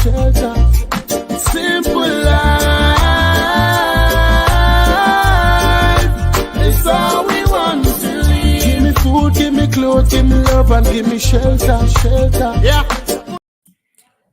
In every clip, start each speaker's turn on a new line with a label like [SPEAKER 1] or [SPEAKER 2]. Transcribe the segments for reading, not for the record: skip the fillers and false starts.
[SPEAKER 1] shelter. Simple life, it's all we want to live. Give me food, give me clothes, give me love, and give me shelter. Yeah.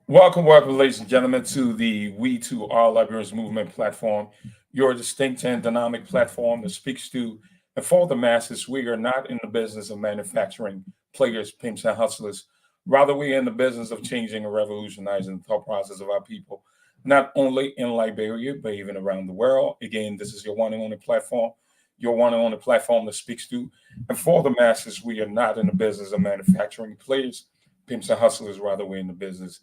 [SPEAKER 2] Welcome, ladies and gentlemen, to the We Too Are Librarians Movement platform, your distinct and dynamic platform that speaks to and for the masses. We are not in the business of manufacturing players, pimps, and hustlers. Rather, we are in the business of changing and revolutionizing the thought process of our people, not only in Liberia, but even around the world. Again, this is your one and only platform, that speaks to and for the masses. We are not in the business of manufacturing players, pimps, and hustlers. Rather, we're in the business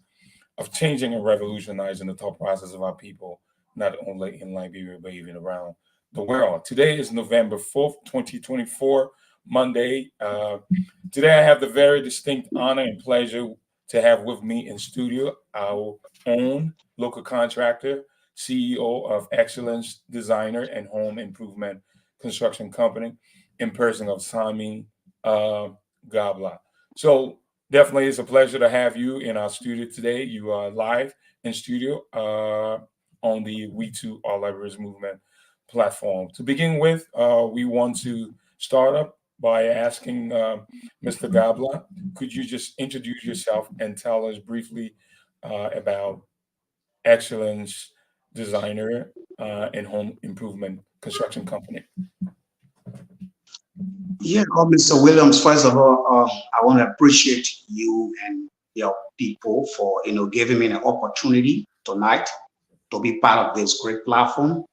[SPEAKER 2] of changing and revolutionizing the thought process of our people, not only in Liberia, but even around the world. Today is November 4th, 2024, Monday. Today I have the very distinct honor and pleasure to have with me in studio our own local contractor, CEO of Excellence Designer and Home Improvement Construction Company, in person of Sami Gabla. So definitely, it's a pleasure to have you in our studio today. You are live in studio on the We Too Are Librarians Movement platform. To begin with, we want to start up by asking Mr. Gabla, could you just introduce yourself and tell us briefly about Excellence Designer and Home Improvement Construction Company?
[SPEAKER 3] Yeah, Mr. Williams, first of all, I want to appreciate you and your people for, giving me an opportunity tonight to be part of this great platform.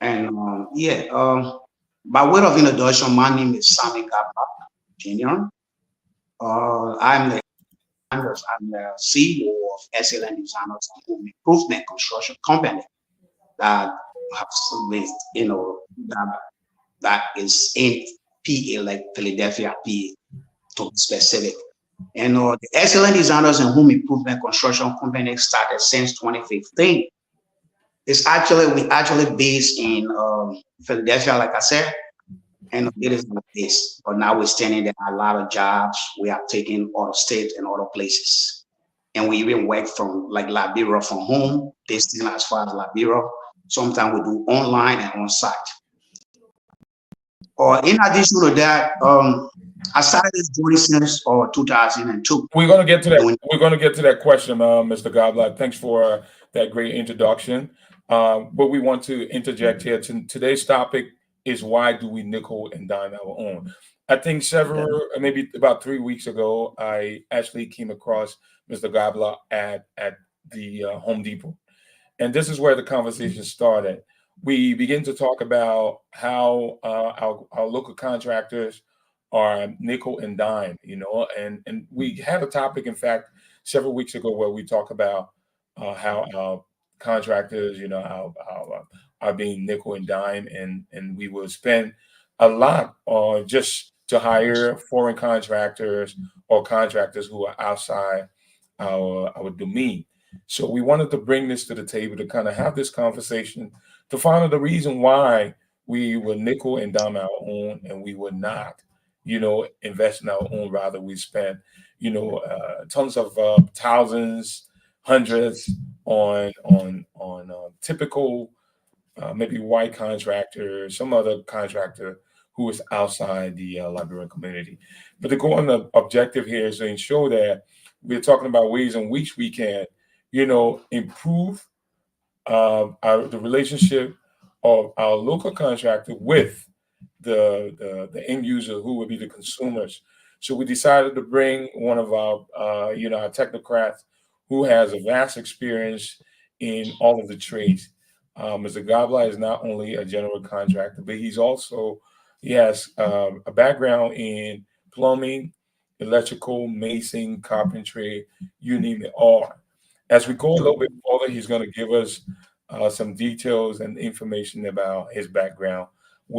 [SPEAKER 3] And by way of introduction, my name is Sami Gabla Jr. I'm the CEO of Excellent Designers and Home Improvement Construction Company that has, that is in PA, like Philadelphia, PA, to be specific. And the Excellent Designers and Home Improvement Construction Company started since 2015. We actually based in Philadelphia, like I said, and it is like this. But now we're standing there a lot of jobs. We are taking other states and other places. And we even work from like Liberia from home, testing as far as Liberia. Sometimes we do online and on site. In addition to that, I started this journey since 2002.
[SPEAKER 2] We're going to get to that. We're going to get to that question, Mr. Gabla. Thanks for that great introduction. But we want to interject here. Today's topic is, why do we nickel and dime our own? I think maybe about 3 weeks ago, I actually came across Mr. Gabla at the Home Depot, and this is where the conversation started. We begin to talk about how our local contractors are nickel and dime, and we had a topic, in fact, several weeks ago where we talk about how our contractors, are being nickel and dime, and we will spend a lot just to hire foreign contractors or contractors who are outside our domain. So we wanted to bring this to the table to kind of have this conversation, to find out the reason why we would nickel and dime our own and we would not, invest in our own. Rather, we spend, tons of thousands, hundreds on typical maybe white contractor, some other contractor who is outside the Liberian community. But the goal and the objective here is to ensure that we're talking about ways in which we can, improve the relationship of our local contractor with the end user, who would be the consumers. So we decided to bring one of our our technocrats who has a vast experience in all of the trades. Mr. Gabla is not only a general contractor, but he has a background in plumbing, electrical, mason, carpentry, you name it all. As we go a little bit further, he's going to give us some details and information about his background,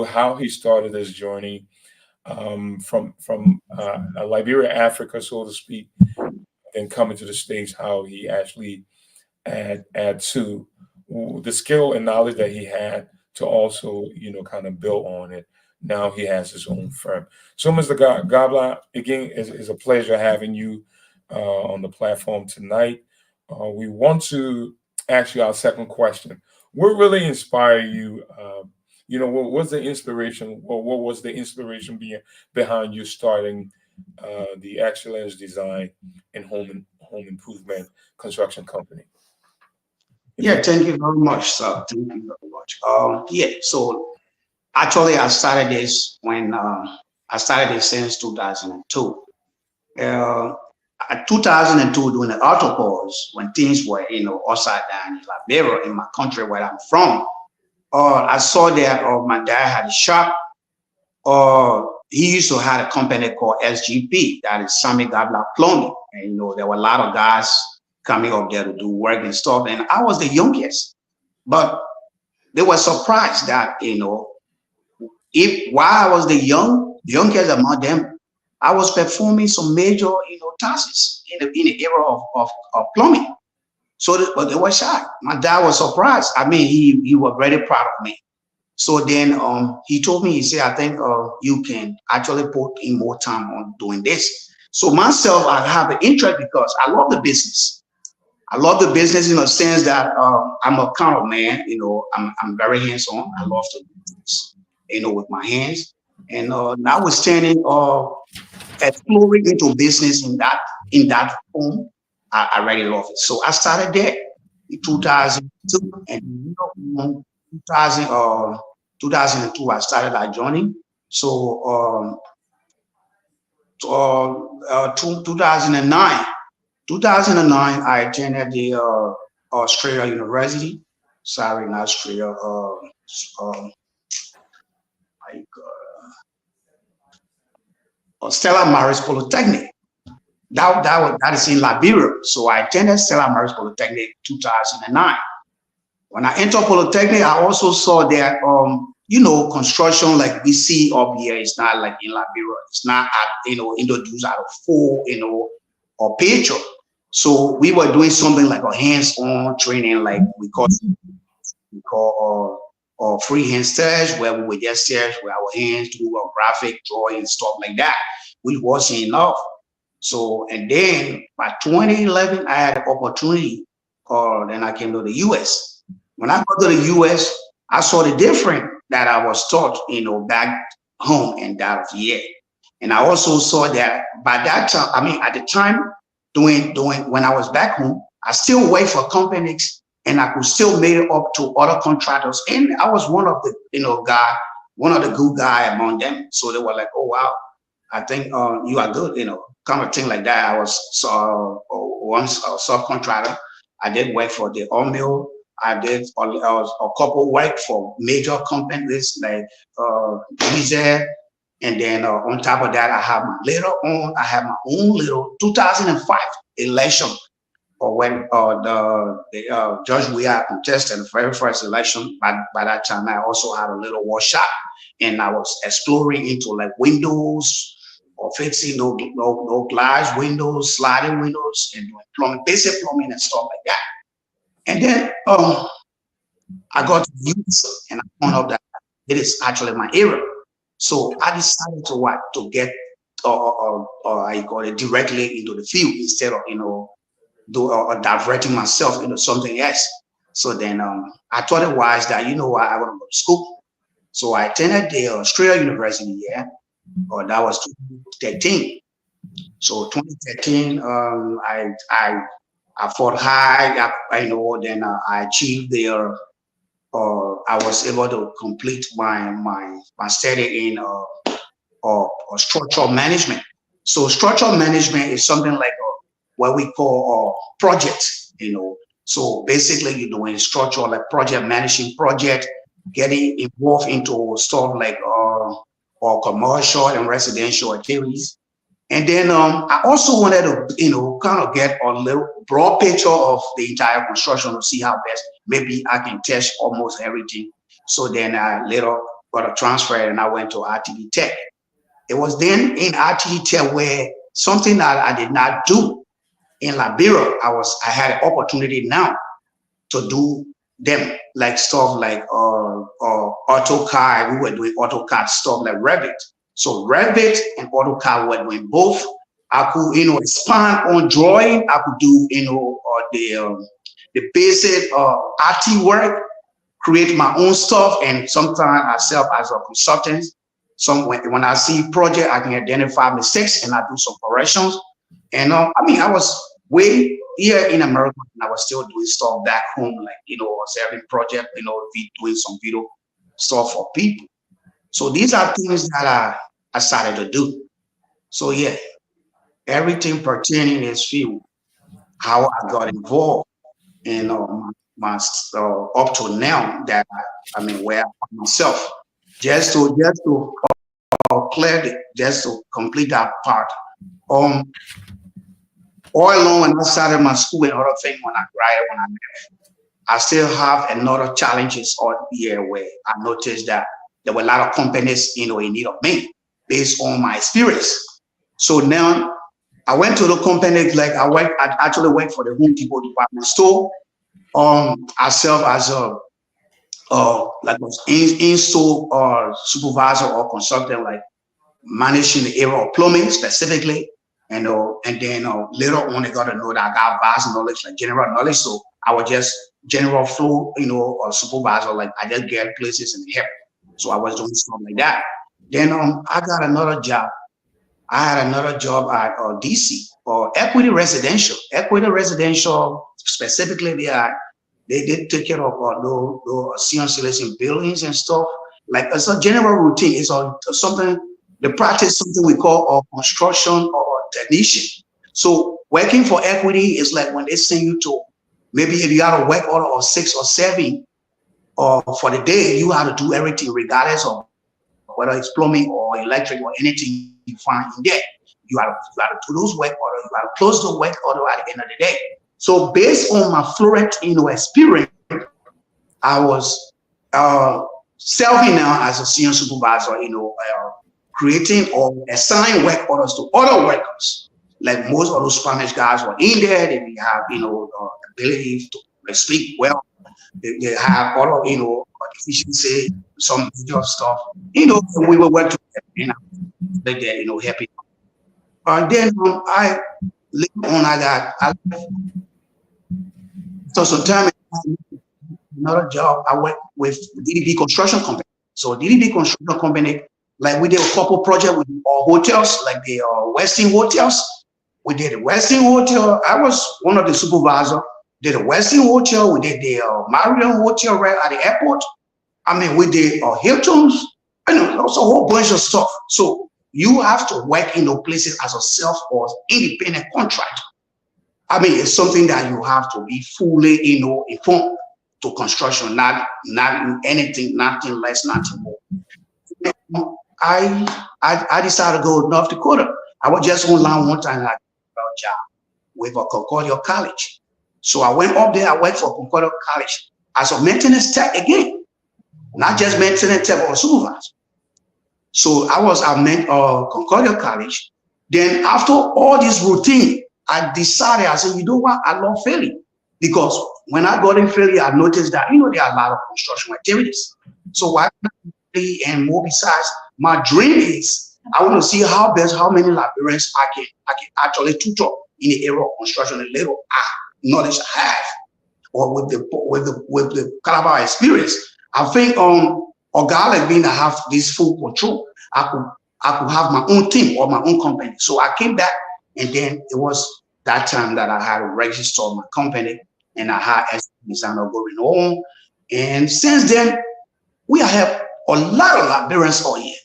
[SPEAKER 2] how he started his journey from Liberia, Africa, so to speak, and coming to the States, how he actually add to the skill and knowledge that he had to also, kind of build on it. Now he has his own firm. So, Mr. Gabla, again, it's a pleasure having you on the platform tonight. we want to ask you our second question. What really inspired you? What was the inspiration, or what was the inspiration behind you starting the Excellence Design and Home Improvement Construction Company?
[SPEAKER 3] Yeah, thank you very much, sir. Thank you very much. So actually, I started this when I started this since 2002. 2002, during the auto pause, when things were, upside down in Liberia, in my country where I'm from, I saw that my dad had a shop. He used to have a company called SGP, that is Sammy Gabla Plumbing. And, there were a lot of guys coming up there to do work and stuff. And I was the youngest, but they were surprised that, while I was the youngest among them, I was performing some major, tasks in the era of plumbing. So, but they were shocked. My dad was surprised. I mean, he was very proud of me. So then he told me, he said, I think you can actually put in more time on doing this. So myself, I have an interest because I love the business. I love the business in the sense that I'm a kind of man, I'm very hands-on. I love to do this, with my hands. And notwithstanding exploring into business in that form, I really love it. So I started there in 2002, and 2002 I started that journey. So 2009 I attended the Australia University. Sorry, not Australia. Stella Maris Polytechnic. That is in Liberia. So I attended Stella Maris Polytechnic 2009. When I entered Polytechnic, I also saw that construction like we see up here is not like in Liberia. It's not introduced out of full or picture. So we were doing something like a hands-on training, like we call freehand stage, where we would just stare with our hands, do a graphic drawing and stuff like that, which wasn't enough. So, and then by 2011, I had an opportunity, then I came to the US. When I got to the US, I saw the difference that I was taught, back home and that of here. And I also saw that by that time, at the time, doing when I was back home, I still worked for companies, and I could still make it up to other contractors. And I was one of the, one of the good guy among them. So they were like, oh, wow, I think you are good, kind of thing like that. I was once a subcontractor. I did work for the oil mill. I did a couple work for major companies like Deezer. And then on top of that, I have my own little 2005 election, or when the Judge Weah contested the very first election. By that time, I also had a little workshop, and I was exploring into like windows or fixing no glass windows, sliding windows, and doing plumbing, basic plumbing and stuff like that. And then I got to use, and I found out that it is actually my area. So I decided to get I call it directly into the field instead of diverting myself into something else. So then I thought it was that I want to go to school. So I attended the Australia University here. That was 2013. So 2013, I fought high. Then I achieved there. I was able to complete my study in structural management. So structural management is something like what we call projects. So basically you're doing structural, like project managing project, getting involved into stuff like or commercial and residential activities. And then I also wanted to, kind of get a little broad picture of the entire construction to see how best maybe I can test almost everything. So then I later got a transfer and I went to RTD Tech. It was then in RTD Tech where something that I did not do in Liberia, I had an opportunity now to do them, like stuff like AutoCAD. We were doing AutoCAD stuff like Revit. So Revit and AutoCAD were doing both. I could, expand on drawing. I could do, the basic IT work, create my own stuff, and sometimes I serve as a consultant. When I see project, I can identify mistakes and I do some corrections. And I mean, I was way here in America, and I was still doing stuff back home, like serving project, doing some video stuff for people. So these are things that I started to do. So yeah, everything pertaining is field, how I got involved in my up to now that I mean where I find myself. Just to clear it, just to complete that part. All along when I started my school and other things, when I left, I still have another challenges on here where I noticed that there were a lot of companies, in need of me based on my experience. So now I went to the company, like I actually worked for the Home Depot department store. I serve as a like in-store supervisor or consultant, like managing the area of plumbing specifically. And then later on, I got to know that I got vast knowledge, like general knowledge. So I was just general flow, or supervisor, like I just get places and help. So I was doing stuff like that. Then I got another job. I had another job at DC or Equity Residential. Equity Residential, specifically, they take care of those senior citizen buildings and stuff. Like it's a general routine. It's something, the practice, something we call a construction or technician. So working for Equity is like when they send you to, maybe if you got a work order of 6 or 7 for the day, you have to do everything regardless of whether it's plumbing or electric or anything you find in there. You have to do those work orders. You have to close the work order at the end of the day. So based on my fluent, experience, I was serving now as a senior supervisor, creating or assigning work orders to other workers. Like most of those Spanish guys were in there. They have, ability to speak well. They have all of, efficiency, some major stuff. We were working together, happy. Then later on, I so sometime another job, I worked with DDB Construction Company. So DDB Construction Company, like we did a couple projects with hotels, like the Westin hotels. We did the Westin Hotel. I was one of the supervisors. Did the Westin Hotel. We did the Marriott Hotel right at the airport. I mean, we did Hilton's. It's a whole bunch of stuff. So you have to work in those places as a self or independent contractor. I mean, it's something that you have to be fully, informed to construction, not anything, nothing less, nothing more. I decided to go to North Dakota. I was just online one time, like a job with a Concordia College. So I went up there. I worked for Concordia College as a maintenance tech again, not just maintenance tech or supervisor. So I was at Concordia College. Then after all this routine, I decided, I said, you know what? I love Philly. Because when I got in Philly, I noticed that, there are a lot of construction activities. So why not Philly and more besides? My dream is, I want to see how many librarians I can actually tutor in the area of construction, a little knowledge I have, or with the Calabar experience. I think a guy like me that have this full control, I could have my own team or my own company. So I came back, and then it was that time that I had to register my company, and I had designer going on. And since then, we have a lot of librarians all year.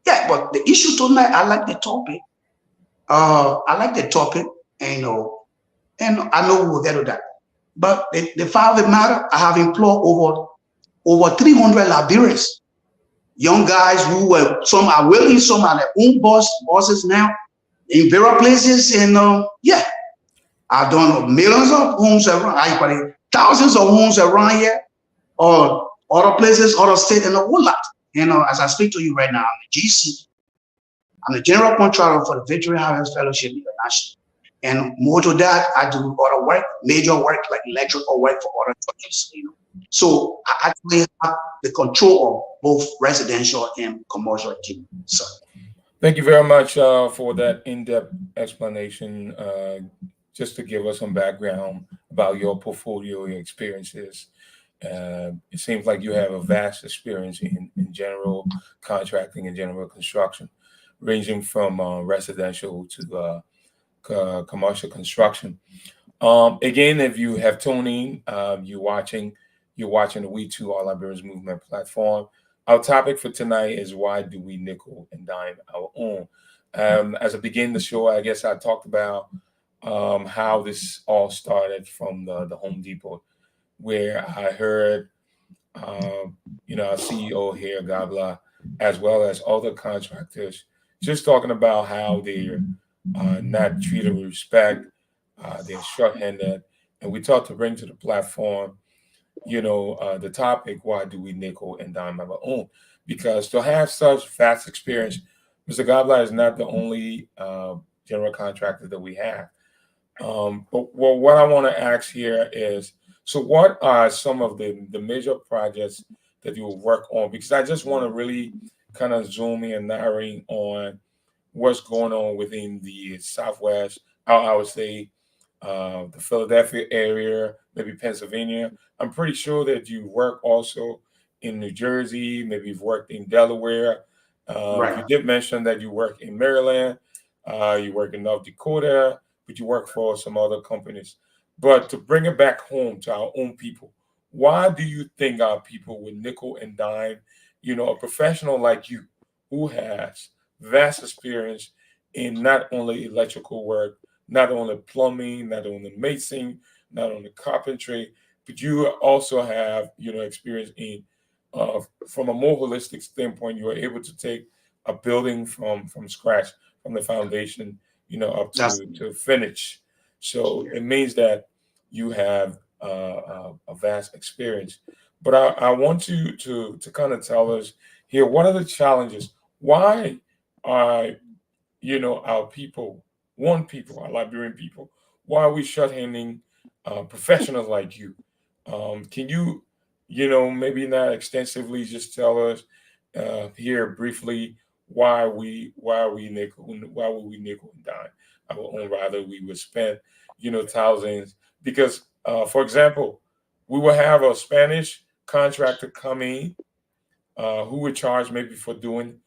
[SPEAKER 3] Yeah, but the issue tonight, I like the topic. And I know we'll get to that. But the fact of the matter, I have employed over 300 librarians, young guys who were, some are willing, some are their own bosses now in various places. And I've done millions of homes around, thousands of homes around here, or other places, other states, and a whole lot. As I speak to you right now, I'm the GC. I'm the general contractor for the Victory Harvest Fellowship International. And more to that, I do other work, major work, like electrical work for other churches. So I actually have the control of both residential and commercial activity. So,
[SPEAKER 2] thank you very much for that in-depth explanation, just to give us some background about your portfolio, your experiences. It seems like you have a vast experience in general contracting and general construction, ranging from residential to commercial construction. Again, if you have tuned in, you're watching the We Too All Liberians Movement platform. Our topic for tonight is why do we nickel and dime our own? As I begin the show, I guess I talked about how this all started from the Home Depot, where I heard, our CEO here, Gabla, as well as other contractors, just talking about how they're not treated with respect, they're shorthanded, and we thought to bring to the platform, the topic, why do we nickel and dime our own? Because to have such vast experience, Mr. Gabla is not the only general contractor that we have. But what I want to ask here is, so what are some of the major projects that you will work on? Because I just want to really kind of zoom in and narrow in on what's going on within the Southwest, I would say the Philadelphia area, maybe Pennsylvania. I'm pretty sure that you work also in New Jersey, maybe you've worked in Delaware.
[SPEAKER 3] Right.
[SPEAKER 2] You did mention that you work in Maryland, you work in North Dakota, but you work for some other companies. But to bring it back home to our own people, why do you think our people would nickel and dime, a professional like you who has vast experience in not only electrical work, not only plumbing, not only masonry, not only carpentry, but you also have, experience in, from a more holistic standpoint, you are able to take a building from scratch, from the foundation, up to finish. So it means that you have a vast experience. But I want you to kind of tell us here, what are the challenges? Why are, our people, our Liberian people, why are we shorthanding professionals like you? Can you, maybe not extensively, just tell us here briefly why we nickel and dime our own, rather we would spend, thousands, because for example, we will have a Spanish contractor come in who would charge maybe for doing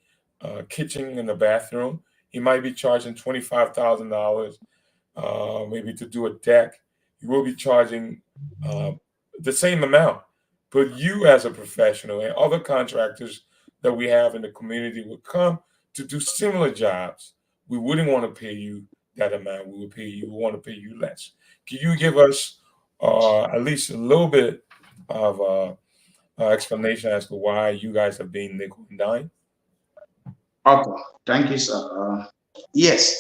[SPEAKER 2] kitchen in the bathroom. He might be charging $25,000 maybe to do a deck. You will be charging the same amount. But you as a professional and other contractors that we have in the community would come to do similar jobs. We wouldn't want to pay you that amount. We want to pay you less. Can you give us at least a little bit of explanation as to why you guys are being nickel and dime?
[SPEAKER 3] Okay, thank you, sir. Yes.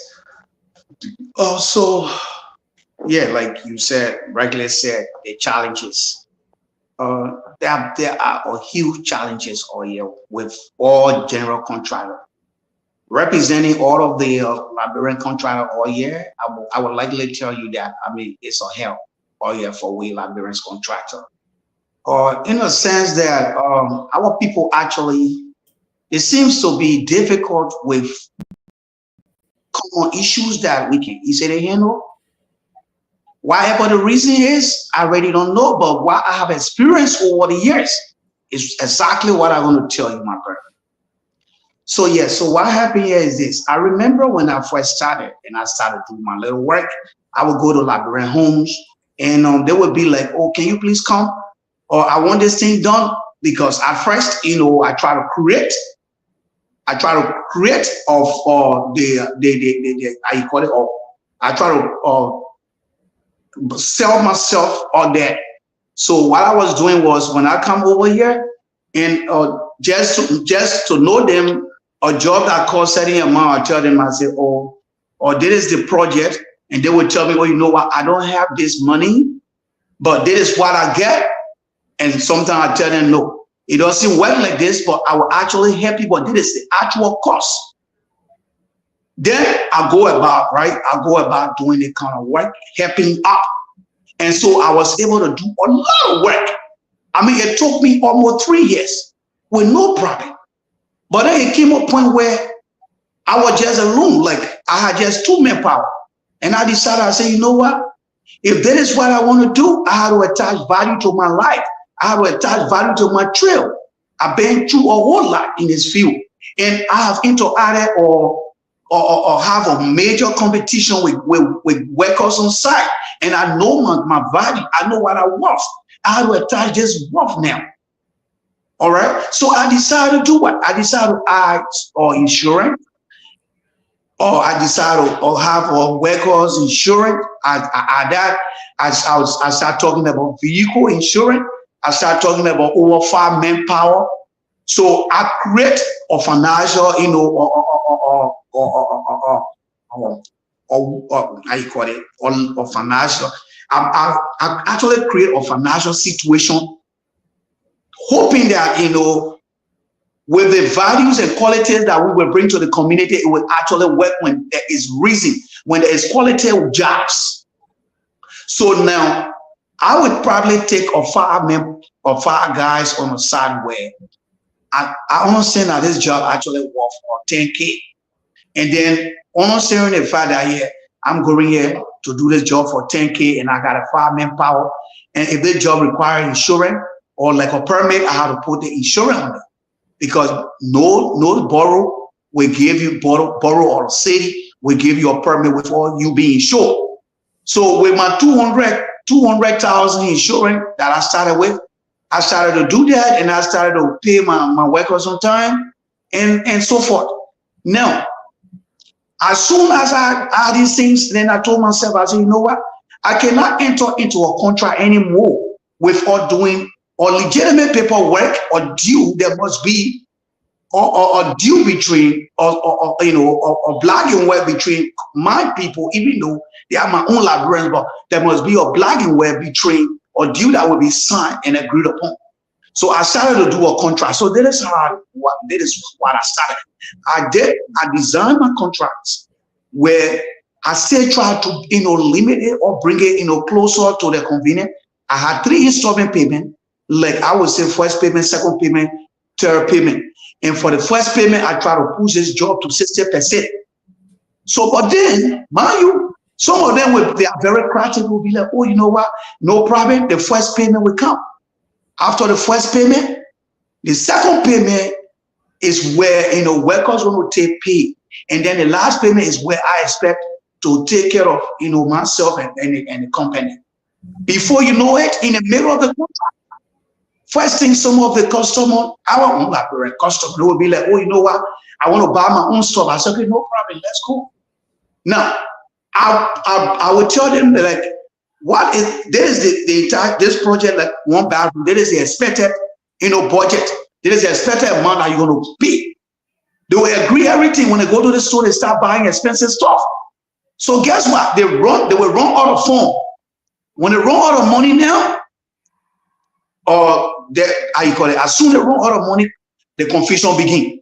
[SPEAKER 3] So, like you said, regularly said, the challenges. There are huge challenges all year with all general contractor. Representing all of the Liberian contractor all year, I would likely tell you that, it's a hell all year for we Liberian contractor. In a sense that our people actually, it seems to be difficult with common issues that we can easily handle. Whatever the reason is, I really don't know, but what I have experienced over the years is exactly what I'm going to tell you, my brother. So what happened here is this. I remember when I first started and I started doing my little work, I would go to Liberian homes and they would be like, oh, can you please come? Or I want this thing done, because at first, I try to create of the how you call it, or I try to sell myself on that. So what I was doing was, when I come over here and just to know them, a job that costs certain amount, I tell them, I say, or this is the project, and they would tell me, oh, you know what, I don't have this money, but this is what I get. And sometimes I tell them, no, it doesn't work like this, but I will actually help you, but this is the actual cost. Then I go about doing the kind of work, helping up. And so I was able to do a lot of work. It took me almost 3 years with no problem. But then it came a point where I was just alone, like I had just 2 manpower. And I decided, I said, you know what? If that is what I want to do, I have to attach value to my life. I have to attach value to my trail. I've been through a whole lot in this field. And I have interacted or have a major competition with workers on site. And I know my value. I know what I want. I have to attach this worth now. All right. So I decided to do what? I decided to add or insurance. Or I decided to have a workers insurance. I start talking about vehicle insurance. I start talking about over 5 manpower. So I create a financial, you know, how you call it, or financial. I actually create a financial situation, hoping that, you know, with the values and qualities that we will bring to the community, it will actually work when there is reason, when there is quality of jobs. So now I would probably take a 5 guys on the side where I understand that this job actually worth for 10K. And then understanding the fact that here I'm going here to do this job for 10K and I got a 5 manpower. And if this job requires insurance or like a permit, I have to put the insurance on it. Because no borough will give you, borough or city will give you a permit without you being insured. So with my 200,000 insurance that I started with, I started to do that and I started to pay my workers on time and so forth. Now, as soon as I had these things, then I told myself, I said, you know what? I cannot enter into a contract anymore without doing or legitimate paperwork or due. There must be or due between or you know or black and white between my people, even though they are my own librarians, but there must be a black and white between or due that will be signed and agreed upon. So I started to do a contract. So that is what I started. I designed my contracts where I still try to limit it or bring it closer to the convenient. I had 3 installment payment. Like I would say first payment, second payment, third payment. And for the first payment, I try to push this job to 60%. So, but then, mind you, some of them they are very crafty, will be like, oh, you know what? No problem. The first payment will come. After the first payment, the second payment is where, workers will take pay. And then the last payment is where I expect to take care of, myself and the company. Before you know it, in the middle of the contract, first thing, some of the customer, our own library customer, they will be like, oh, you know what? I want to buy my own stuff. I said, okay, no problem, let's go. Now, I would tell them that, like, what is the entire this project, like one bathroom, that is the expected, budget. That is the expected amount that you're going to pay. They will agree everything. When they go to the store, they start buying expensive stuff. So guess what? They will run out of phone. When they run out of money now, or as soon as they run out of money, the confusion begins.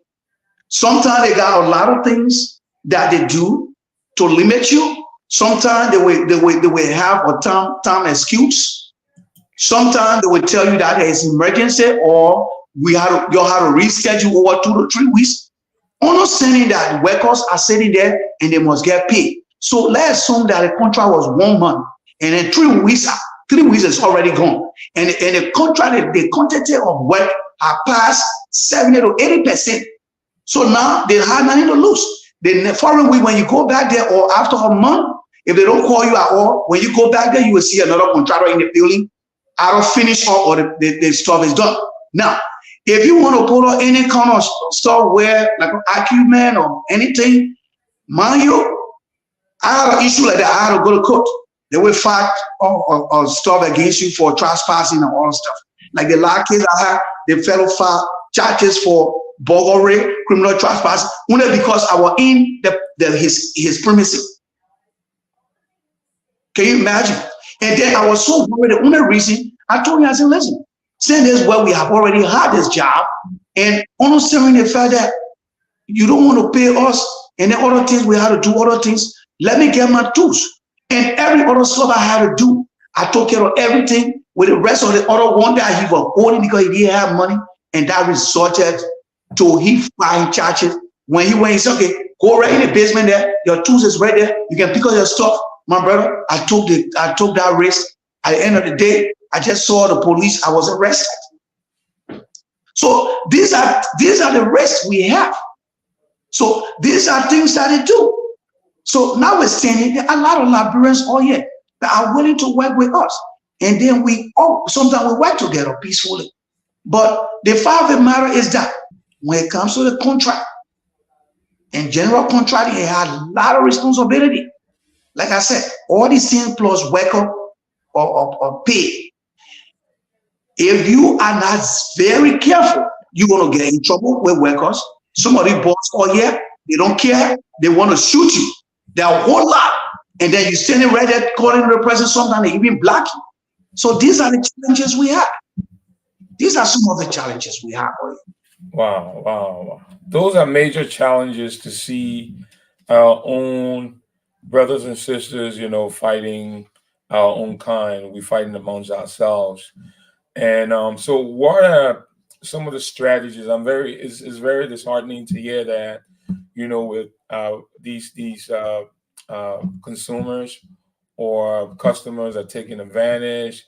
[SPEAKER 3] Sometimes they got a lot of things that they do to limit you. Sometimes they will have a time excuse. Sometimes they will tell you that there is emergency or you'll have to reschedule over 2 to 3 weeks. Understanding that workers are sitting there and they must get paid. So let's assume that the contract was 1 month and then 3 weeks is already gone. And the contract, the quantity of work are past 70 to 80%. So now they have nothing to lose. The following week, when you go back there or after a month, if they don't call you at all, when you go back there, you will see another contractor in the building. I don't finish up or the stuff is done. Now, if you want to put on any kind of software, like Acumen or anything, mind you, I have an issue like that. I have to go to court. They will file or stuff against you for trespassing and all stuff. Like the last case I had, the fellow filed charges for burglary, criminal trespass, only because I was in his premises. Can you imagine? And then I was so worried. The only reason I told him, I said, listen, saying this where we have already had this job, and understanding the fact that you don't want to pay us, and then other things we had to do other things. Let me get my tools. And every other stuff I had to do, I took care of everything with the rest of the other one that he was owing because he didn't have money, and that resulted to he filing charges. When he went, he said, okay, Go right in the basement there. Your tools is right there. You can pick up your stuff. My brother, I took that risk. At the end of the day, I just saw the police. I was arrested. So these are the risks we have. So these are things that they do. So notwithstanding, there are a lot of Liberians all here that are willing to work with us. And then sometimes we work together peacefully. But the fact of the matter is that when it comes to the contract, and general contracting, it has a lot of responsibility. Like I said, all these things plus worker or pay. If you are not very careful, you're going to get in trouble with workers. Somebody boss all here, they don't care. They want to shoot you. They're a whole lot. And then you're standing right there calling the president, sometimes they even block you. So these are the challenges we have. These are some of the challenges we have.
[SPEAKER 2] Wow. Those are major challenges to see our own brothers and sisters, fighting our own kind. We're fighting amongst ourselves. And so what are some of the strategies? It's very disheartening to hear that, with these consumers or customers are taking advantage.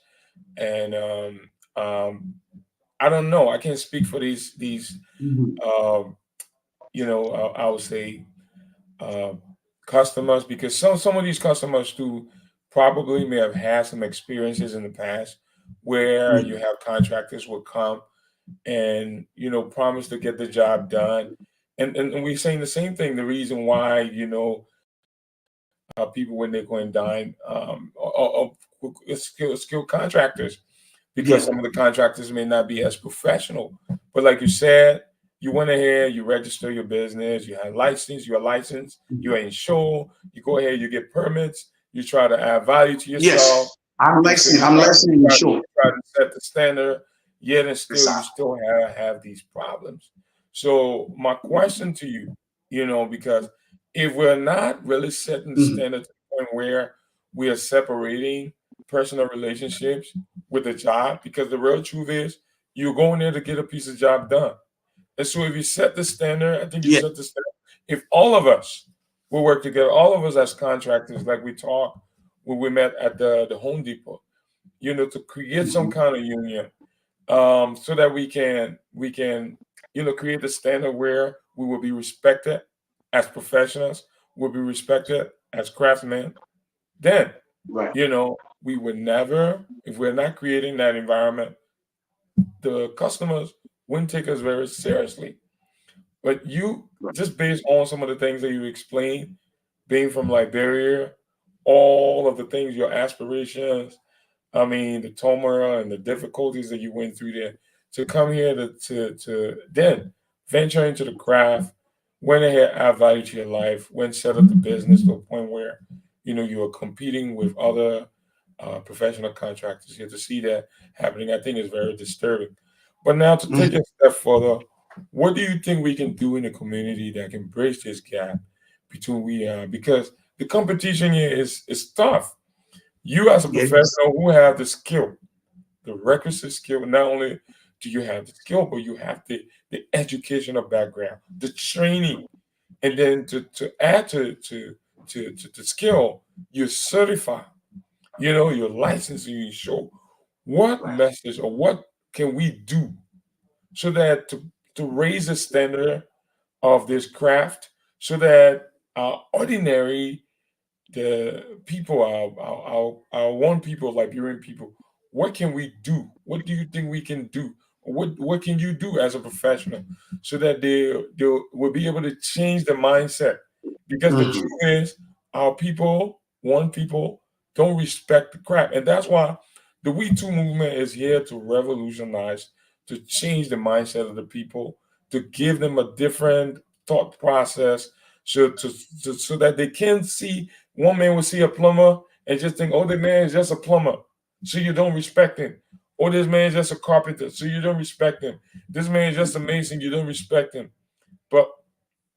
[SPEAKER 2] And I don't know. I can't speak for these I would say customers, because some of these customers too probably may have had some experiences in the past where you have contractors will come and promise to get the job done, and we're saying the same thing. The reason why people when they go and dine or skilled contractors, because some of the contractors may not be as professional. But like you said, you went ahead, you register your business, you have license, you're licensed, you're insured, you go ahead, you get permits, you try to add value to yourself.
[SPEAKER 3] Yes, I'm licensed and insured.
[SPEAKER 2] Try to set the standard, yet and still you still have these problems. So my question to you, because if we're not really setting the standard to the point where we are separating personal relationships with the job, because the real truth is you're going there to get a piece of job done. And so if you set the standard, I think you set the standard. If all of us will work together, all of us as contractors, like we talked when we met at the Home Depot, to create some kind of union, so that we can create the standard where we will be respected as professionals, will be respected as craftsmen, then we would never, if we're not creating that environment, the customers wouldn't take us very seriously. But you, just based on some of the things that you explained, being from Liberia, all of the things, your aspirations, the turmoil and the difficulties that you went through there, to come here to then venture into the craft, went ahead, add value to your life, went set up the business to a point where, you are competing with other professional contractors here. To see that happening, I think is very disturbing. But now to take it a step further, what do you think we can do in the community that can bridge this gap between because the competition here is tough. You as a professional who have the skill, the requisite skill, not only do you have the skill, but you have the educational background, the training, and then to add to the skill, you're certified, you're licensed, and you show what message or what can we do so that to raise the standard of this craft, so that the people, our one people, Liberian people, what can we do? What do you think we can do? What can you do as a professional so that they will be able to change the mindset? Because the truth is, our people, one people, don't respect the craft. And that's why the We Too movement is here to revolutionize, to change the mindset of the people, to give them a different thought process, so that they can see. One man will see a plumber and just think, oh, the man is just a plumber, so you don't respect him. Or this man is just a carpenter, so you don't respect him. This man is just a mason, you don't respect him. But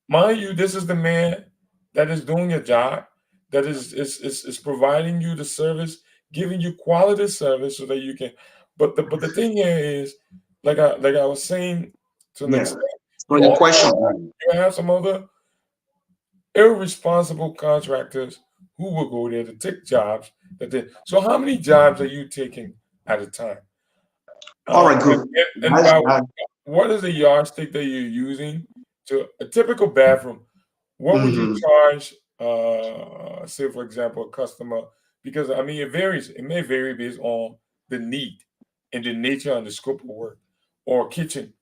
[SPEAKER 2] mind you, this is the man that is doing your job, that is providing you the service, giving you quality service so that you can. But the thing here is, like I was saying to the next,
[SPEAKER 3] So the question,
[SPEAKER 2] you have some other irresponsible contractors who will go there to take jobs. So how many jobs are you taking at a time?
[SPEAKER 3] All right, good.
[SPEAKER 2] And
[SPEAKER 3] That's,
[SPEAKER 2] by
[SPEAKER 3] that,
[SPEAKER 2] what is the yardstick that you're using to a typical bathroom? What would you
[SPEAKER 3] mhm.
[SPEAKER 2] charge, say, for example, a customer? Because I mean, it varies. It may vary based on the need and the nature and the scope of work, or kitchen,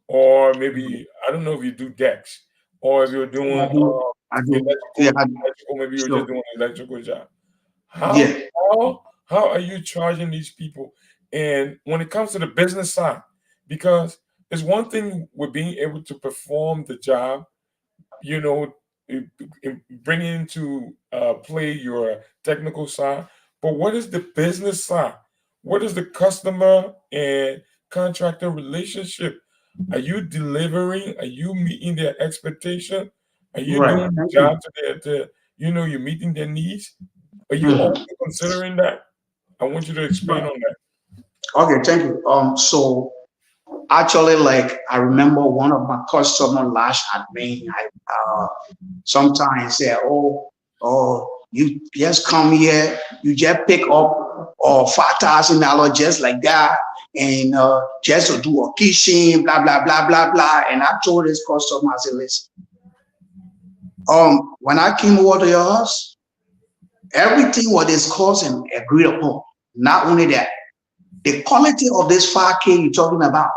[SPEAKER 2] or maybe I don't know if you do decks, or if you're
[SPEAKER 3] I
[SPEAKER 2] doing
[SPEAKER 3] do. I do. Yeah,
[SPEAKER 2] electrical. Maybe you're just
[SPEAKER 3] sure.
[SPEAKER 2] doing an electrical job. How
[SPEAKER 3] Yeah.
[SPEAKER 2] how are you charging these people? And when it comes to the business side, because it's one thing with being able to perform the job, you know, bringing into play your technical side. But what is the business side? What is the customer and contractor relationship? Are you delivering? Are you meeting their expectation? Are you
[SPEAKER 3] Right.
[SPEAKER 2] doing the
[SPEAKER 3] Thank you.
[SPEAKER 2] job you're meeting their needs? Are you also
[SPEAKER 3] Mhm.
[SPEAKER 2] considering that? I want you to expand
[SPEAKER 3] Right.
[SPEAKER 2] on that.
[SPEAKER 3] Okay, thank you. So actually, like I remember one of my customers lashed at me. Sometimes say, "Oh, you just come here, you just pick up $5,000 just like that, and just to do a kitchen, blah blah blah blah blah." And I told this customer, I said, "Listen, when I came over to your house, everything was discussed and agreed upon. Not only that, the quality of this 5K you're talking about.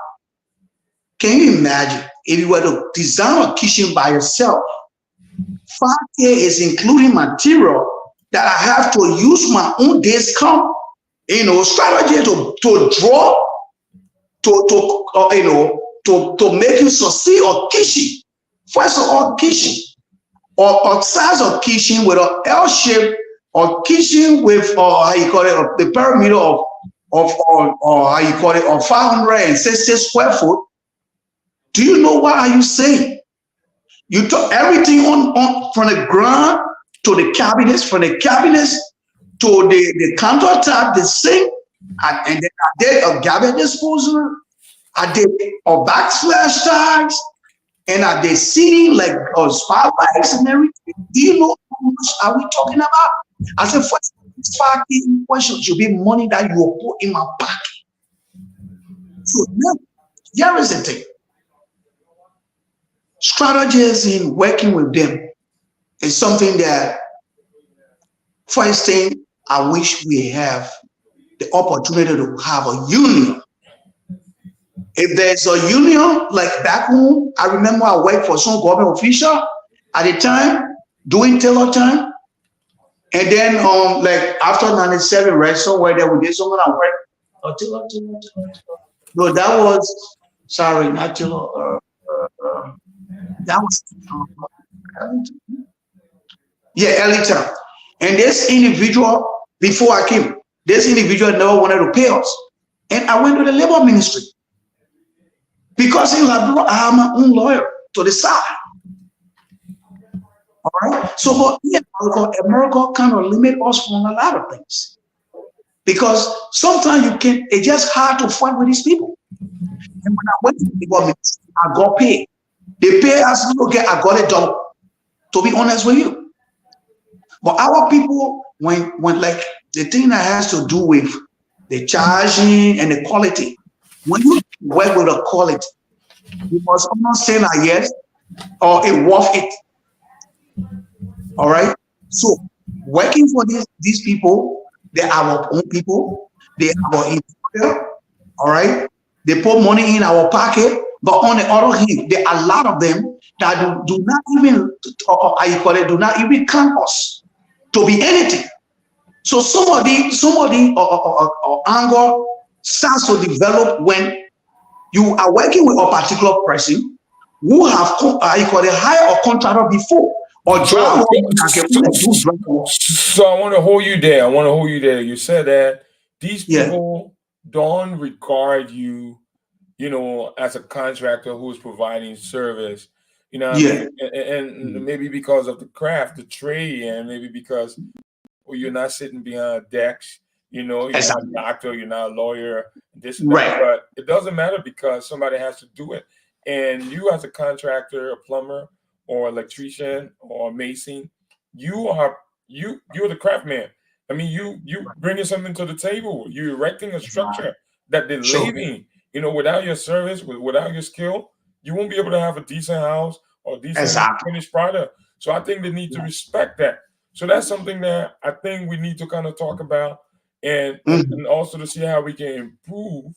[SPEAKER 3] Can you imagine if you were to design a kitchen by yourself? 5K is including material that I have to use my own discount, strategy to draw, to make you succeed a kitchen. First of all, kitchen or size of kitchen with an L shape or kitchen with how you call it the perimeter of or how you call it of 560 square foot. Do you know what are you saying? You took everything on from the ground to the cabinets, from the cabinets to the countertop, the sink, and then I did a garbage disposal. I did a backsplash tags, and I did seating like spotlights and everything. Do you know how much are we talking about? I said, first, this 5K question should be money that you will put in my pocket. So now, here is the thing. Strategies in working with them is something that, first thing, I wish we have the opportunity to have a union. If there's a union, like back home, I remember I worked for some government official at the time, doing tailor time. And then, like after 97, right, somewhere there, we did something I worked. Oh, tailor. No, that was, sorry, not tailor. That was, early time. And this individual, before I came, this individual never wanted to pay us. And I went to the labor ministry because he was like, bro, I have my own lawyer to the side. All right. So, but yeah, America kind of limit us from a lot of things because sometimes it's just hard to fight with these people. And when I went to the labor ministry, I got paid. They pay us, okay, I got it double, to be honest with you. But our people, when like the thing that has to do with the charging and the quality, when you work with the quality, you must almost say like yes, or it worth it. All right. So working for these people, they are our own people, they are our employer, all right. They put money in our pocket, but on the other hand, there are a lot of them that do not even, do not even count us to be anything. So somebody anger starts to develop when you are working with a particular person who have hired a contractor before or
[SPEAKER 2] So I want to hold you there. You said that these people don't regard you, as a contractor who's providing service, what I mean? And maybe because of the craft, the trade, and maybe because you're not sitting behind decks, you're not a doctor, you're not a lawyer, this and that. But it doesn't matter because somebody has to do it. And you as a contractor, a plumber, or electrician or mason, you're the craftsman. I mean, you bringing something to the table. You're erecting a structure that they're leaving. You know, without your service, without your skill, you won't be able to have a decent house or decent finished product. So I think they need to respect that. So that's something that I think we need to kind of talk about, and also to see how we can improve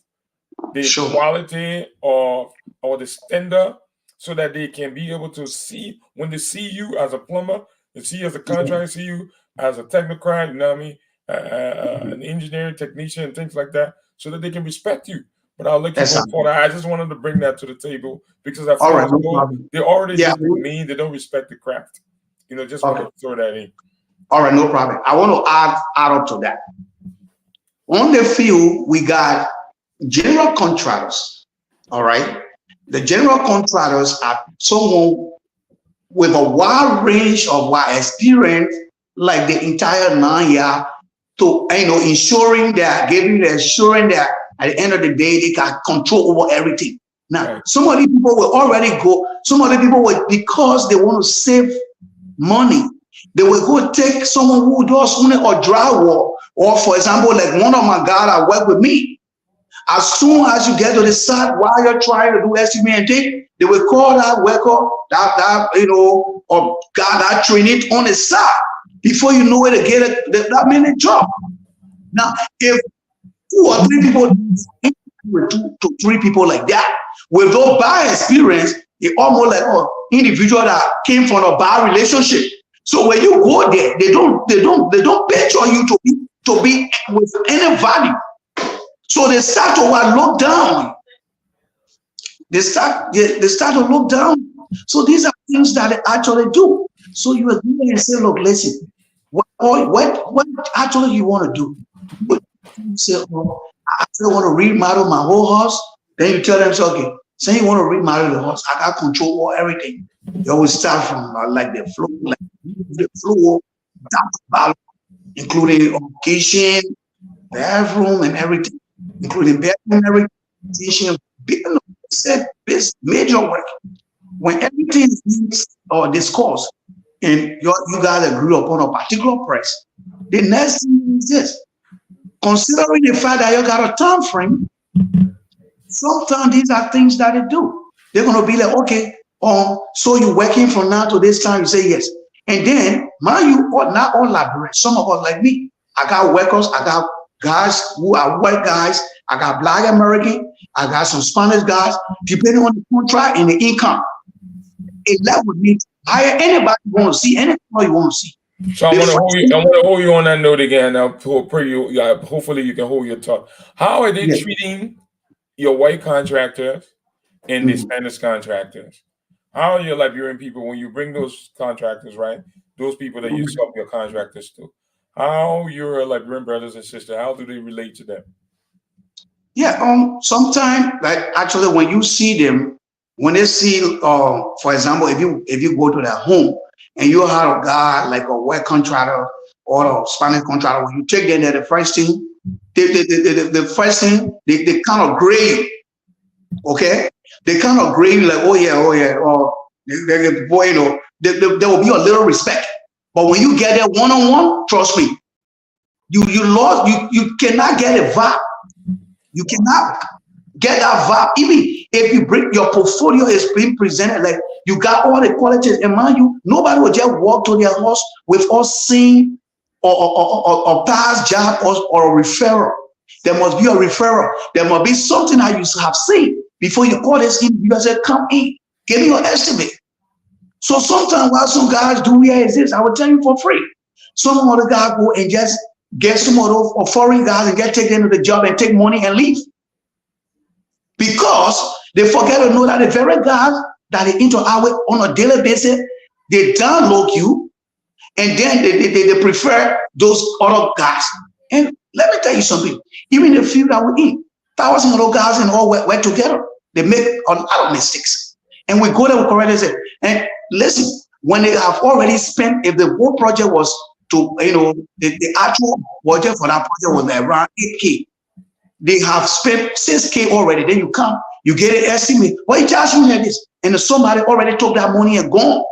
[SPEAKER 2] the quality of or the standard, so that they can be able to see, when they see you as a plumber, they see you as a contractor, see you as a technocrat, you know what I mean, an engineering technician, and things like that, so that they can respect you. But I'll let you go for that. I just wanted to bring that to the table because I feel they already do mean they don't respect the craft. You know, just want to throw that in.
[SPEAKER 3] All right, no problem. I want to add up to that. On the field, we got general contractors. All right. The general contractors are someone with a wide range of experience, like the entire 9 years, to ensuring that, giving the assurance that at the end of the day they can control over everything. Now, some of the people will already go. Some of the people will, because they want to save money, they will go take someone who does only or drywall, or for example, like one of my guys that work with me. As soon as you get to the site, while you're trying to do estimate, they will call that worker, or guy that train it on the side. Before you know it, to get that minute job. Now, if 2 or 3 people, with 2 to 3 people like that, with no bad experience, it's almost like individual that came from a bad relationship. So when you go there, they don't picture you to be with any value. So they start to look down. They start to look down. So these are things that they actually do. So you are there and say, look, listen, what actually you want to do? You say, I still want to remodel my whole house. Then you tell them, okay, say you want to remodel the house, I got control over everything. You always start from like the floor, down to bottom, including kitchen, bathroom, and everything, including bedroom, everything. Major work. When everything is discussed, and you guys agree upon a particular price, the next thing is this. Considering the fact that you got a time frame, sometimes these are things that they do. They're going to be like, okay, so you're working from now to this time, you say yes. And then, mind you, not all laborers, some of us like me, I got workers, I got guys who are white guys, I got Black American, I got some Spanish guys, depending on the contract and the income. It left with me to hire anybody you want to see, anything you want to see.
[SPEAKER 2] So I want to hold you on that note again. Now, hopefully you can hold your talk. How are they treating your white contractors and the Spanish contractors? How are your Liberian people, when you bring those contractors, right? Those people that you sell your contractors to, how your Liberian brothers and sisters, how do they relate to them?
[SPEAKER 3] Yeah, sometimes, like actually when you see them, when they see, for example, if you go to their home and you have a guy like a white contractor or a Spanish contractor, when you take them there, the first thing, they kind of grade, okay? They kind of grade like, oh yeah, boy, there will be a little respect. But when you get there one-on-one, trust me, you cannot get a vibe. You cannot get that vibe. Even if you bring your portfolio is being presented, like you got all the qualities, and mind you, nobody will just walk to their house with us seeing or past job or a referral. There must be a referral. There must be something that you have seen before you call this in. You say, come in, give me your estimate. So sometimes what some guys do here is this, I will tell you for free. Some other guys go and just get some of those foreign guys and get taken to the job and take money and leave. Because they forget to know that the very guys that they interact with on a daily basis, they download you, and then they prefer those other guys. And let me tell you something, even the field that we're in, thousands of those guys and all work together. They make a lot of mistakes. And we go there with correct and say, and listen, when they have already spent, if the whole project was to, the actual budget for that project was around 8K. They have spent 6K already. Then you come, you get an estimate. Why you charge me like this? And somebody already took that money and gone.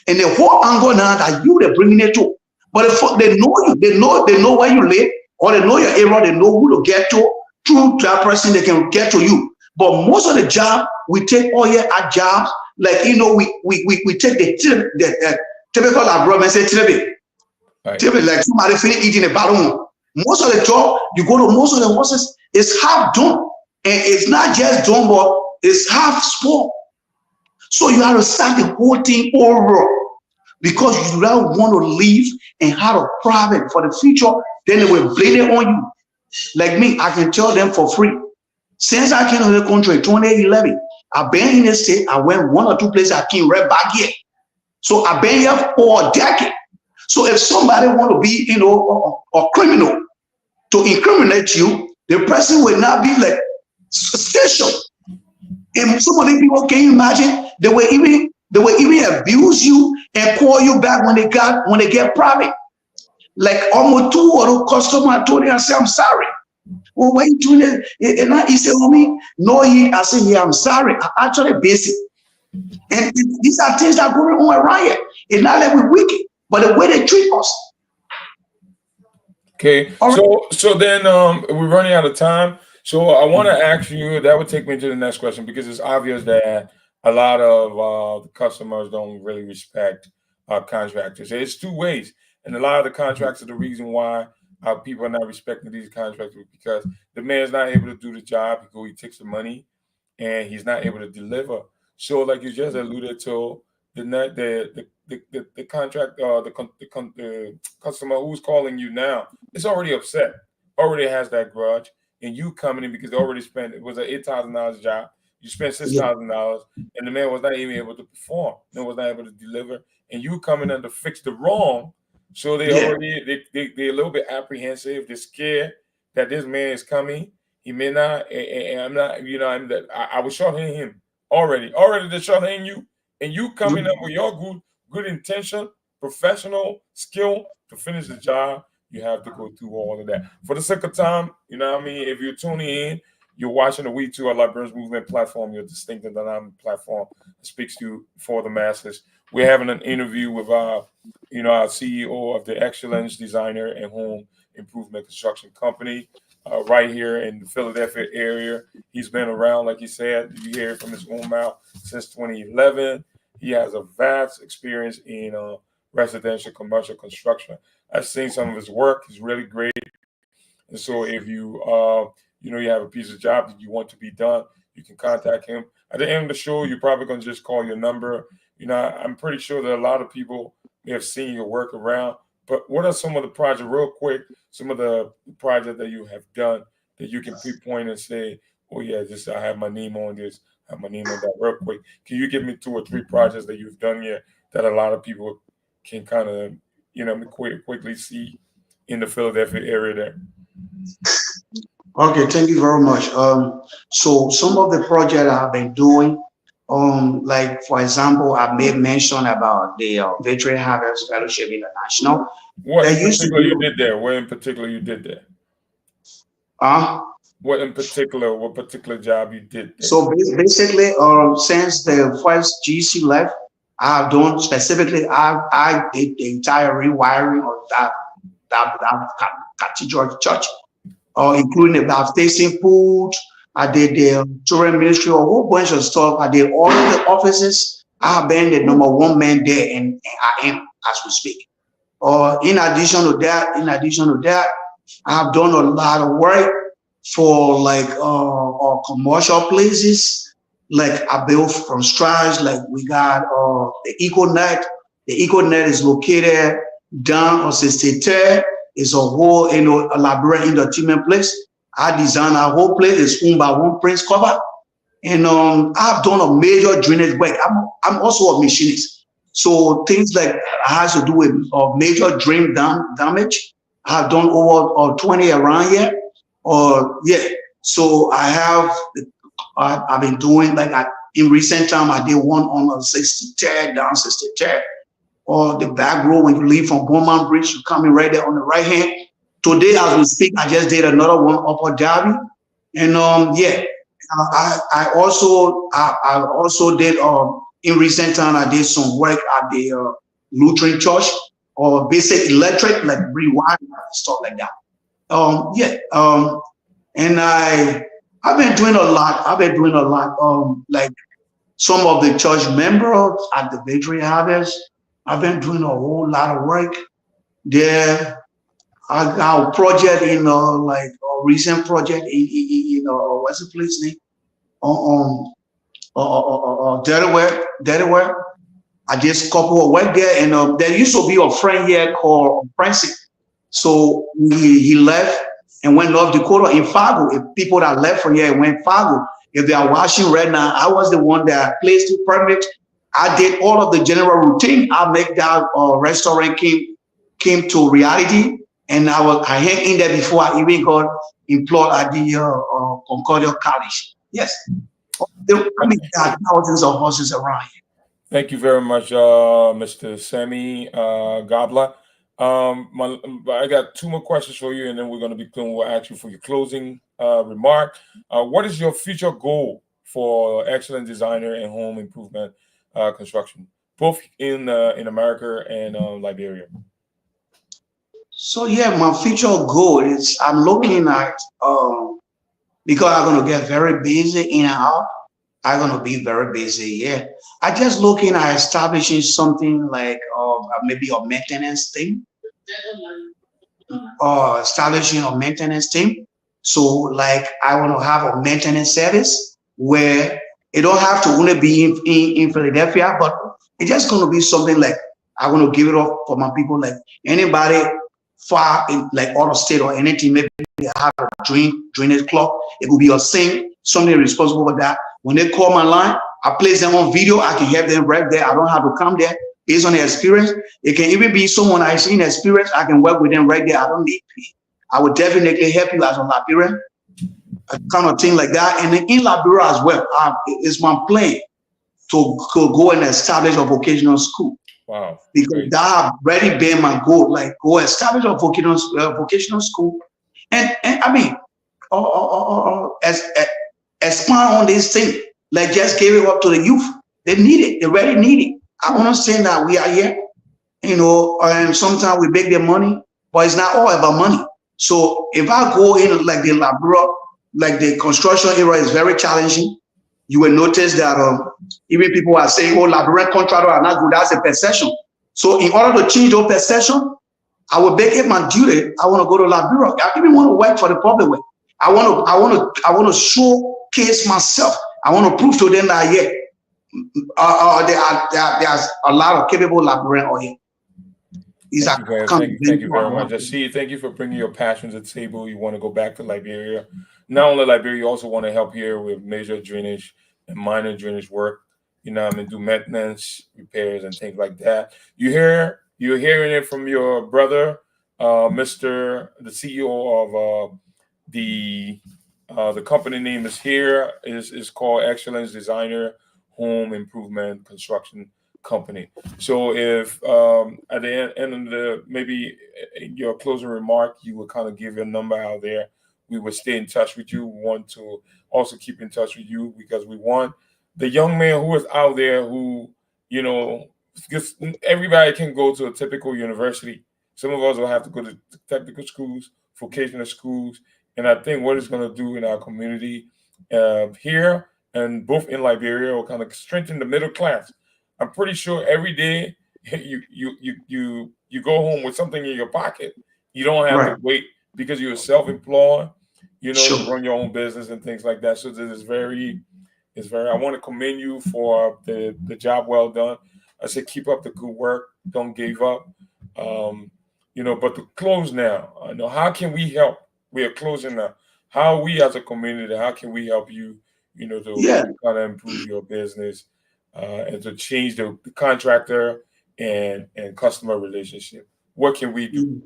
[SPEAKER 3] And the whole angle now that you they're bringing it to. But if they know you, they know where you live, or they know your area, they know who to get to. Through that person, they can get to you. But most of the job, we take all your jobs, like, you know, we take the typical abroad and say, like somebody finish eating a balloon. Most of the job, you go to most of the horses, it's half done. And it's not just done, but it's half spoiled. So you have to start the whole thing over, because you don't want to leave and have a problem for the future. Then they will blame it on you. Like me, I can tell them for free. Since I came to the country in 2011, I've been in the state. I went 1 or 2 places. I came right back here. So I've been here for a decade. So if somebody want to be, you know, a criminal to incriminate you, the person will not be like special. And some of the people, can you imagine? They will even abuse you and call you back when they get private. Like almost 2 other customers told me, I said, I'm sorry. Well, why are you doing it? And he said, homie, no, I said, yeah, I'm sorry. I actually basic. And these are things that are going on around here. It's not like we're wicked, but the way they treat us.
[SPEAKER 2] Okay. So then we're running out of time. So I want to ask you, that would take me to the next question, because it's obvious that a lot of the customers don't really respect contractors. It's 2 ways. And a lot of the contracts are the reason why people are not respecting these contractors, because the man's not able to do the job. He takes the money and he's not able to deliver. So like you just alluded to, the contract, the customer who's calling you now is already upset, already has that grudge, and you coming in because they already spent, it was an $8,000 job. You spent $6,000, and the man was not even able to perform, and was not able to deliver, and you coming in to fix the wrong. So they're a little bit apprehensive. They're scared that this man is coming. He may not, and I'm not, you know, I was shorthanding him already. They're shorthanding you, and you coming up with your good intention, professional skill to finish the job. You have to go through all of that. For the sake of time, you know what I mean? If you're tuning in, you're watching the We Too Are Liberians Movement platform, your distinct and dynamic platform that speaks to for the masses. We're having an interview with our CEO of the Excellence Designer and Home Improvement Construction Company right here in the Philadelphia area. He's been around, like he said, you hear it from his own mouth, since 2011. He has a vast experience in residential commercial construction. I've seen some of his work. He's really great. And so if you you have a piece of job that you want to be done, you can contact him. At the end of the show, you're probably going to just call your number. You know, I'm pretty sure that a lot of people may have seen your work around. But what are some of the projects, real quick, some of the projects that you have done that you can pinpoint and say, oh, yeah, I have my name on this, I have my name on that, real quick? Can you give me 2 or 3 projects that you've done here that a lot of people can kind of, quickly see in the Philadelphia area there?
[SPEAKER 3] Okay, thank you very much. So some of the projects I've been doing, like for example, I made mention about the Victory Harvest Fellowship International.
[SPEAKER 2] What in particular you did there? What in particular you did there? What particular job you did there? So
[SPEAKER 3] basically, since the first GC left, I've done specifically, I did the entire rewiring of that cathedral church, including the baptism pool. I did the children ministry, a whole bunch of stuff. I did all of the offices. I have been the #1 man there, and I am as we speak. In addition to that, I have done a lot of work for like commercial places. Like I built from scratch. Like we got the EcoNet. The EcoNet is located down on 63rd. It's a whole elaborate entertainment place. I designed a whole place. It's owned by one Prince Cover. And I've done a major drainage work. I'm also a machinist. So things like has to do with major drain damage. I've done over 20 around here. So I've been doing, like in recent time, I did one on 63rd, down 63rd. Or the back road when you leave from Beaumont Bridge, you come in right there on the right hand. Today, as we speak, I just did another one Upper Derby. And I also did in recent time, I did some work at the Lutheran Church or basic electric, like rewiring stuff like that. And I've been doing a lot. Like some of the church members at the Victory Harvest, I've been doing a whole lot of work there. I got a project in like a recent project in what's the place name? Delaware. I just couple of work there, and there used to be a friend here called Francis. So he left and went North Dakota in Fargo. If people that left from here went Fargo, if they are watching right now, I was the one that placed the permit. I did all of the general routine. I make that restaurant came to reality, and I hang in there before I even got employed at the Concordia College. Yes, there are thousands of horses around here.
[SPEAKER 2] Thank you very much, Mr. Sammy Gabler. I got 2 more questions for you, and then we're going to be clear. We'll ask you for your closing remark. What is your future goal for excellent designer and home improvement construction, both in America and Liberia?
[SPEAKER 3] So yeah, my future goal is I'm looking at because I'm going to get very busy in and out. I'm going to be very busy. Yeah, I just looking at establishing something like maybe a maintenance team, or establishing a maintenance team. So like I want to have a maintenance service where it don't have to only be in Philadelphia, but it's just going to be something like I want to give it up for my people, like anybody far in like out of state or anything. Maybe they have a drainage clock. It will be a sink, somebody responsible for that. When they call my line, I place them on video. I can help them right there. I don't have to come there based on their experience. It can even be someone I've seen experience. I can work with them right there. I don't need pay. I would definitely help you as a Liberian, a kind of thing like that. And then in Liberia as well, it's my plan to go and establish a vocational school.
[SPEAKER 2] Wow.
[SPEAKER 3] Because
[SPEAKER 2] Great.
[SPEAKER 3] that have already been my goal, like go establish a vocational school. And I mean, expand on this thing, like just give it up to the youth. They need it. They really need it. I understand that we are here, and sometimes we make the money, but it's not all about money. So if I go in like the Liberia, like the construction area is very challenging, you will notice that even people are saying, oh, Liberian contractors are not good. That's a perception. So in order to change those perception, I will make it my duty. I want to go to Liberia. I even want to work for the public way. I want to showcase myself. I want to prove to them that there's a lot of capable Liberians out here.
[SPEAKER 2] Thank you very much. I see. Thank you for bringing your passions to the table. You want to go back to Liberia. Not only Liberia, you also want to help here with major drainage and minor drainage work. Do maintenance, repairs, and things like that. You're hearing it from your brother, the CEO of the company name is here. Is called Excellence Designer Home Improvement Construction Company. So if at the end of maybe in your closing remark, you would kind of give your number out there, we would stay in touch with you. We want to also keep in touch with you because we want the young man who is out there who, because everybody can go to a typical university. Some of us will have to go to technical schools, vocational schools. And I think what it's going to do in our community here and both in Liberia will kind of strengthen the middle class. I'm pretty sure every day you go home with something in your pocket. You don't have to wait because you're self-employed, sure. Run your own business and things like that. So this is I want to commend you for the job well done. I said, keep up the good work. Don't give up. But to close now, how can we help? We are closing now. How we as a community, how can we help you, to kind of improve your business and to change the contractor and customer relationship? What can we do?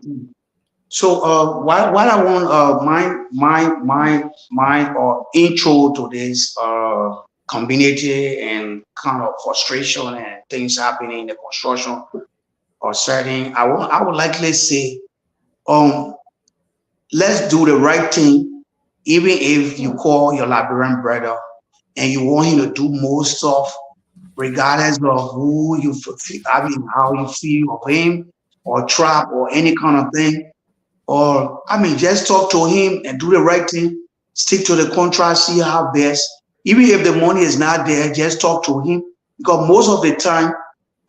[SPEAKER 3] So what I want my intro to this community and kind of frustration and things happening in the construction or setting, I would likely say, let's do the right thing, even if you call your Liberian brother and you want him to do most of regardless of who you feel, I mean, how you feel of him or trap or any kind of thing. Or, I mean, just talk to him and do the right thing. Stick to the contract, see how best. Even if the money is not there, just talk to him. Because most of the time,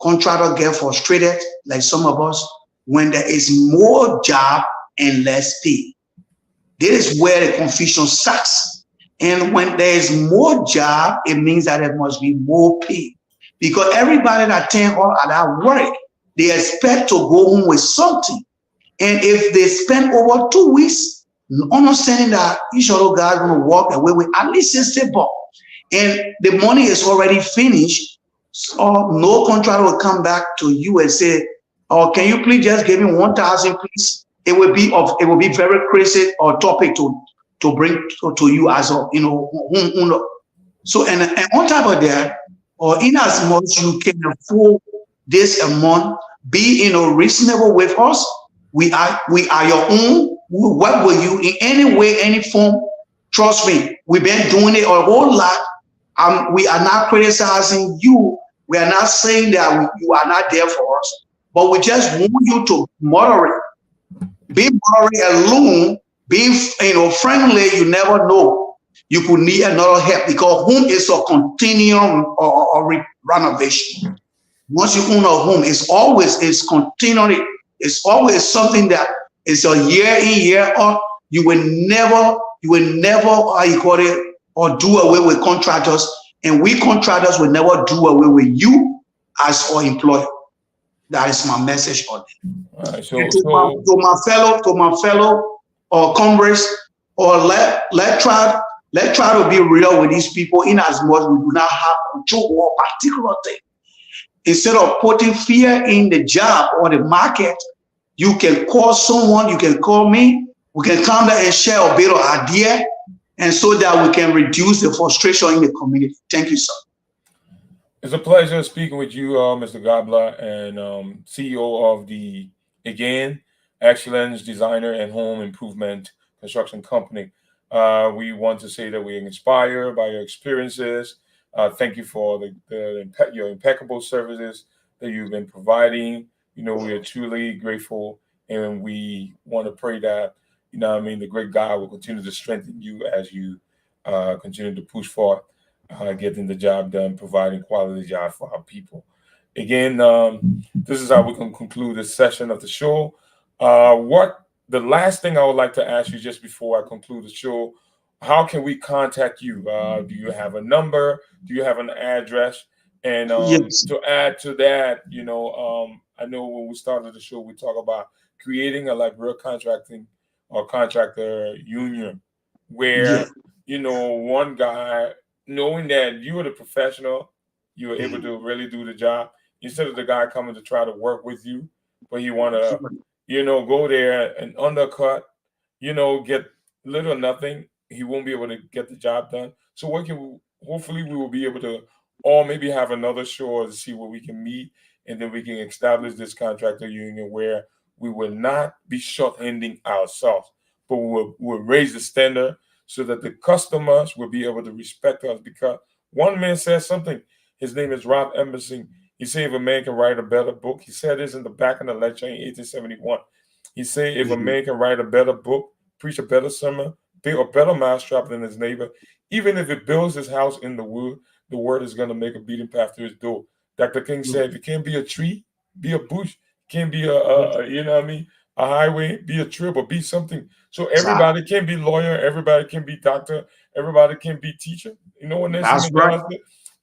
[SPEAKER 3] contractors get frustrated, like some of us, when there is more job and less pay. This is where the confusion starts. And when there is more job, it means that there must be more pay. Because everybody that attend all of that work, they expect to go home with something. And if they spend over 2 weeks, understanding that each other guy is going to walk away with at least $60, and the money is already finished, so no contractor will come back to you and say, "Oh, can you please just give me 1,000, please?" It will be very crazy or topic to bring to you as a So and on top of that, or in as much you can afford this amount, be reasonable with us. We are your own. We work with you in any way, any form. Trust me, we've been doing it a whole lot. We are not criticizing you. We are not saying that you are not there for us, but we just want you to moderate. Be moderate alone. Being friendly. You never know. You could need another help because home is a continuum or renovation. Once you own a home, it's continually. It's always something that is a year in, year out. You will never, how you call it, or do away with contractors. And we contractors will never do away with you as our employer. That is my message on it.
[SPEAKER 2] All right,
[SPEAKER 3] to my fellow comrades, or let's try to be real with these people in as much we do not have control over a particular thing. Instead of putting fear in the job or the market, you can call someone, you can call me, we can come there and share a bit of idea, and so that we can reduce the frustration in the community. Thank you, sir.
[SPEAKER 2] It's a pleasure speaking with you, Mr. Gabler, and CEO of the, again, Excellence Designer and Home Improvement Construction Company. We want to say that we're inspired by your experiences. Thank you for your impeccable services that you've been providing. We are truly grateful, and we want to pray that, the great God will continue to strengthen you as you continue to push forward, getting the job done, providing quality jobs for our people. Again, this is how we can conclude this session of the show. The last thing I would like to ask you just before I conclude the show, how can we contact you? Do you have a number? Do you have an address? And
[SPEAKER 3] Yes.
[SPEAKER 2] to add to that, I know when we started the show, we talk about creating a real contracting or contractor union where,
[SPEAKER 3] Yeah.
[SPEAKER 2] one guy, knowing that you are the professional, you are able to really do the job instead of the guy coming to try to work with you, but he want to, go there and undercut, get little or nothing. He won't be able to get the job done. So hopefully we will be able to, or maybe have another show to see where we can meet, and then we can establish this contractor union where we will not be short-handing ourselves, but we'll raise the standard so that the customers will be able to respect us. Because one man said something, his name is Rob Emerson. He said, if a man can write a better book, he said this in the back of the lecture in 1871. He said, if a man can write a better book, preach a better sermon, build a better mousetrap than his neighbor, even if it builds his house in the wood, the word is going to make a beating path to his door. Dr. King said, if you can't be a tree, be a bush. Can't be a highway, be a tree, but be something. So everybody can be lawyer, everybody can be doctor, everybody can be teacher. When
[SPEAKER 3] That's right.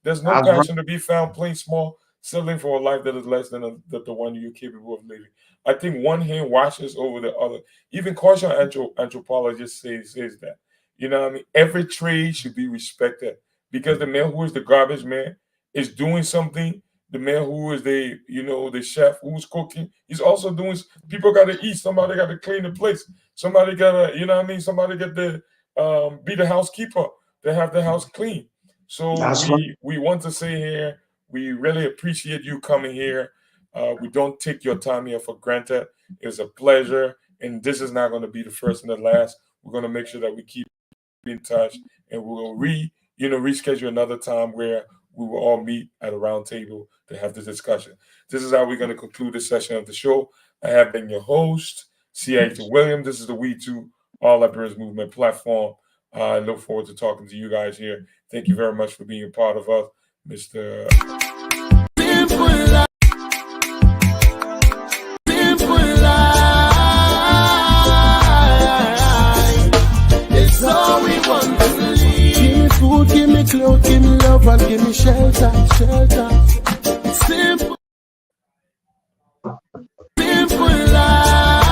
[SPEAKER 2] there's no passion to be found playing small, settling for a life that is less than the one you're capable of living. I think one hand washes over the other. Even cultural anthropologists says that. Every trade should be respected, because the man who is the garbage man is doing something. The man who is the chef who's cooking, he's also doing. People got to eat. Somebody got to clean the place. Somebody got to, somebody got to be the housekeeper to have the house clean. So we want to say here, we really appreciate you coming here. We don't take your time here for granted. It's a pleasure, and this is not going to be the first and the last. We're going to make sure that we keep in touch, and we'll reschedule another time where we will all meet at a round table to have the discussion. This is how we're going to conclude this session of the show. I have been your host, C.A. William. This is the We Too All Liberians Movement platform. I look forward to talking to you guys here. Thank you very much for being a part of us, Mr.
[SPEAKER 1] Food, give me clothes, give me love, and give me shelter, shelter. Simple, simple life.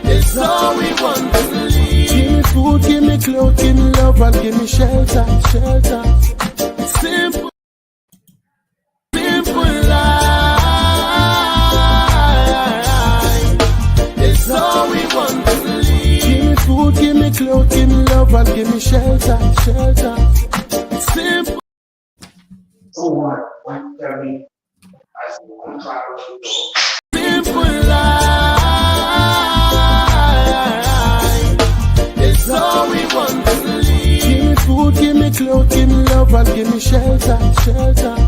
[SPEAKER 1] It's all we want to live. Give me food, give me clothes, give me love, and give me shelter, shelter. Simple, simple life. It's all we want to live. Food, give me clothes, give me love, and give me shelter, shelter. Simple. Simple life. It's all we want to live. Give me food, give me clothes, give me love, and give me shelter, shelter.